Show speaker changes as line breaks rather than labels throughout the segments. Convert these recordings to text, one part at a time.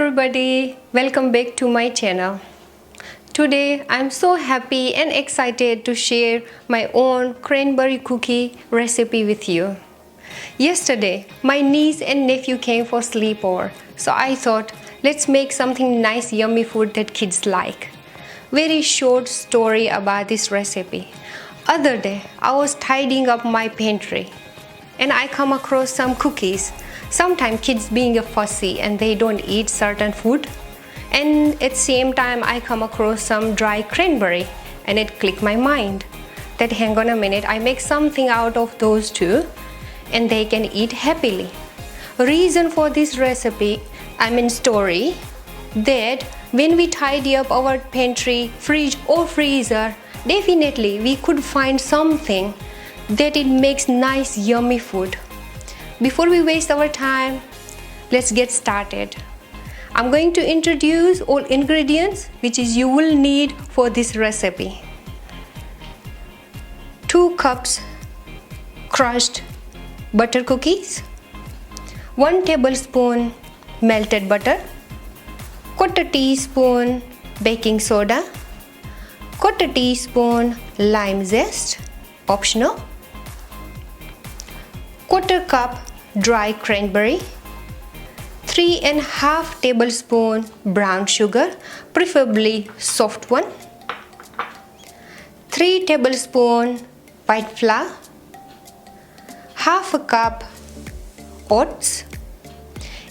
everybody, welcome back to my channel. Today I'm so happy and excited to share my own cranberry cookie recipe with you. Yesterday my niece and nephew came for sleepover, so I thought let's make something nice yummy food that kids like. Very short story about this recipe. Other day I was tidying up my pantry and I come across some cookies. Sometimes kids being a fussy and they don't eat certain food, and at the same time I come across some dry cranberry and it clicked my mind that hang on a minute, I make something out of those two and they can eat happily. Reason for this recipe, story, that when we tidy up our pantry, fridge or freezer, definitely we could find something that it makes nice yummy food. Before we waste our time, let's get started. I'm going to introduce all ingredients which you will need for this recipe. 2 cups crushed butter cookies, 1 tablespoon melted butter, 1/4 teaspoon baking soda, 1/4 teaspoon lime zest, optional, 1/4 cup dry cranberry, 3.5 tablespoon brown sugar, preferably soft one, 3 tablespoon white flour, half a cup oats,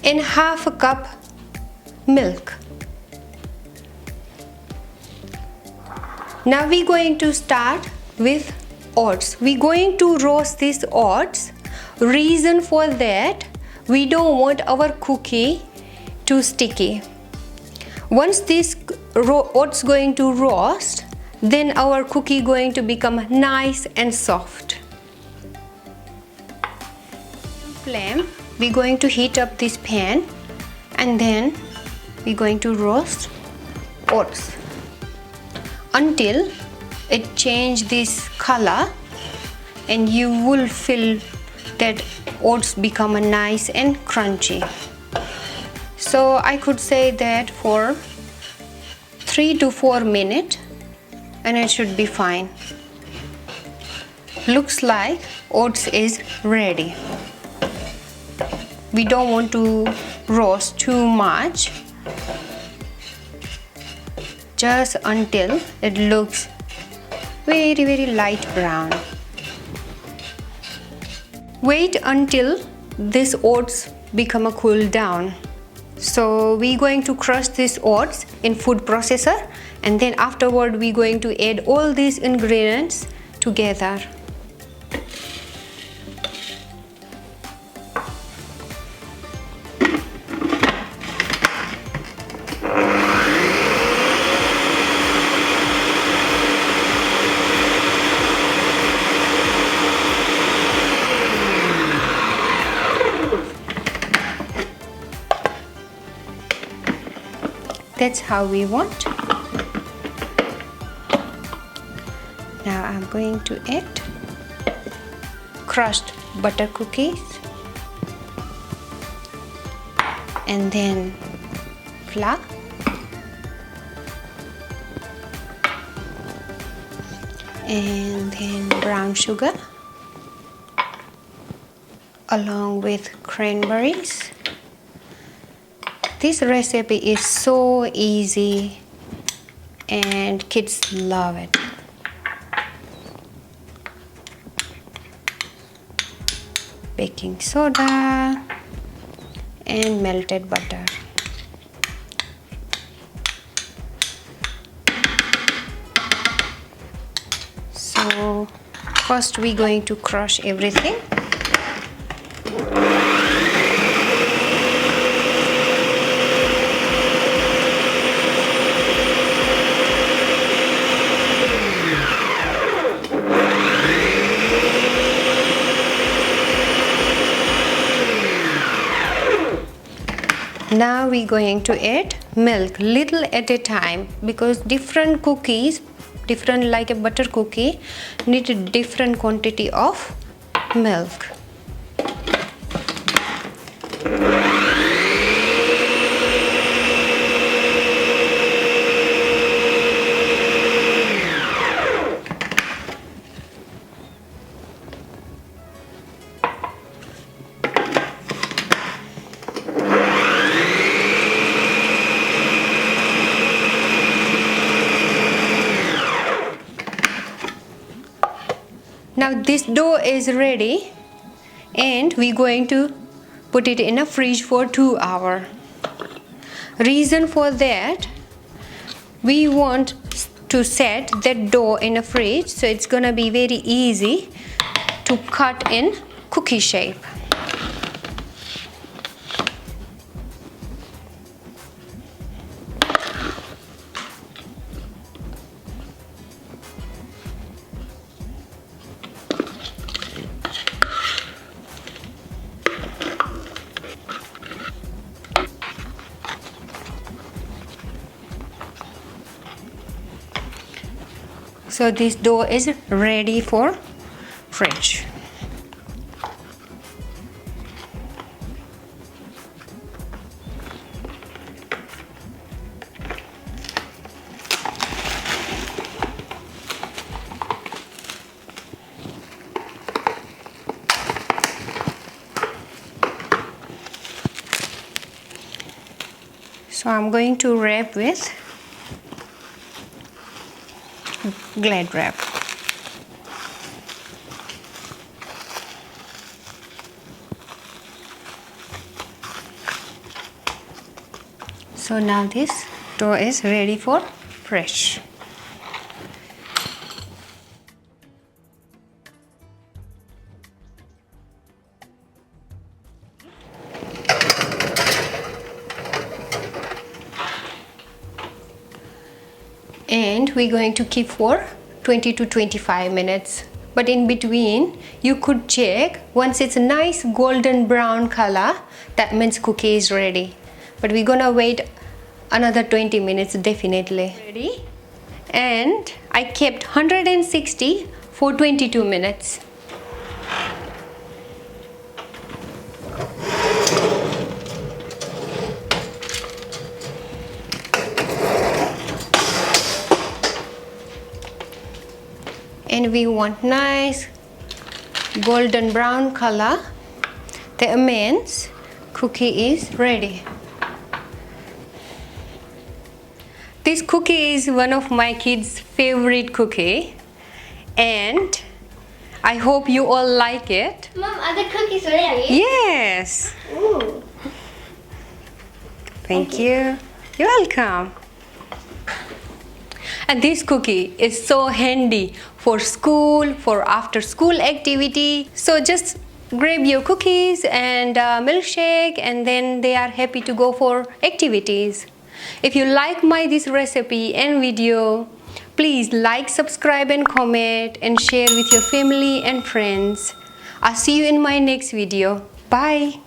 and half a cup milk. Now we're going to start with oats. We're going to roast these oats. Reason for that, we don't want our cookie too sticky. Once this oats going to roast, then our cookie going to become nice and soft. Flame, we're going to heat up this pan and then we're going to roast oats until it change this color and you will feel that oats become nice and crunchy. So I could say that for 3 to 4 minutes and it should be fine. Looks like oats is ready. We don't want to roast too much, just until it looks very light brown. Wait until this oats become a cool down. So we're going to crush this oats in food processor and then afterward we're going to add all these ingredients together. That's how we want. Now I'm going to add crushed butter cookies and then flour and then brown sugar along with cranberries. This recipe is so easy and kids love it. Baking soda and melted butter. So first we're going to crush everything. Now we're going to add milk little at a time because different cookies, different like a butter cookie, need a different quantity of milk. Now this dough is ready and we're going to put it in a fridge for 2 hours. Reason for that, we want to set that dough in a fridge so it's gonna be very easy to cut in cookie shape. So this dough is ready for fridge. So I'm going to wrap with Glad wrap. So now this dough is ready for fresh. And we're going to keep for 20 to 25 minutes. But in between, you could check once it's a nice golden brown color, that means cookie is ready. But we're gonna wait another 20 minutes definitely. Ready? And I kept 160 for 22 minutes. And we want nice golden brown color. That means cookie is ready. This cookie is one of my kids' favorite cookie, and I hope you all like it.
Mom, are the cookies ready?
Yes.
Ooh.
Thank you. You're welcome. And this cookie is so handy for school, for after school activity. So just grab your cookies and milkshake, and then they are happy to go for activities. If you like this recipe and video, please like, subscribe and comment and share with your family and friends. I'll see you in my next video. Bye.